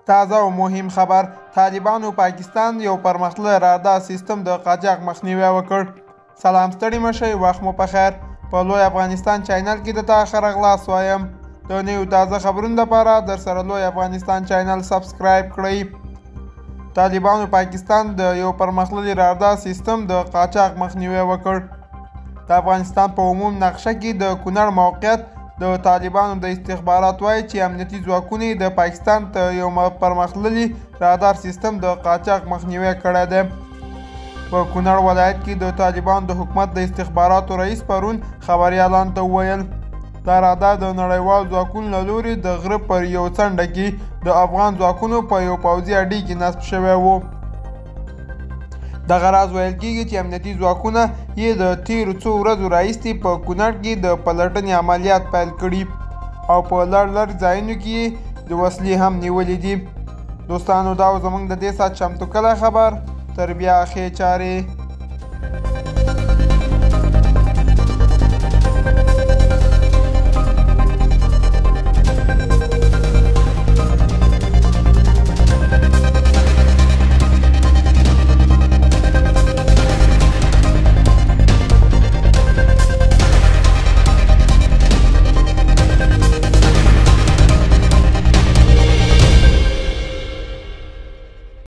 تازه او مهم خبر، طالبانو پاکستان یو پرمختللی رادار سیستم د قاچاق مخنیوی وکړ. سلام ستړي مشئ، وخت مو پخیر. په لوی افغانستان چینل کې د تا ښه راغلاست وایم. د نویو تازه خبرونو لپاره درسره لوی افغانستان چینل سبسکرایب کړئ. طالبانو پاکستان د یو پرمختللی رادار سیستم د قاچاق مخنیوی وکړ. د افغانستان په عموم نقشه کې د کونړ موقعیت د طالبانو د استخبارات وایي چې امنیتي ځواکونو د پاکستان ته یو پرمختللی رادار سیستم د قاچاق مخنیوی کړی دی. په کونړ ولایت کې د طالبانو د حکومت د استخباراتو رئیس پرون خبریالانو ته وویل دا رادار د نړیوالو ځواکونو له لوري د غره پر یو څنډه کې د افغان ځواکونو په یو پوځي اډې کې نصب شوی و. دغه راز ویل کېږي چې امنیتي ځواکونه یې د تیرو څو ورځو راهیسې په کونړ کې د پلټنې عملیات پیل کړي او په لړ ځایونو کې یې د وسلې هم نیولې دي. دوستانو دا و زموږ د دې ساعت چمتو کلی خبر. تر بیا ښې چارې.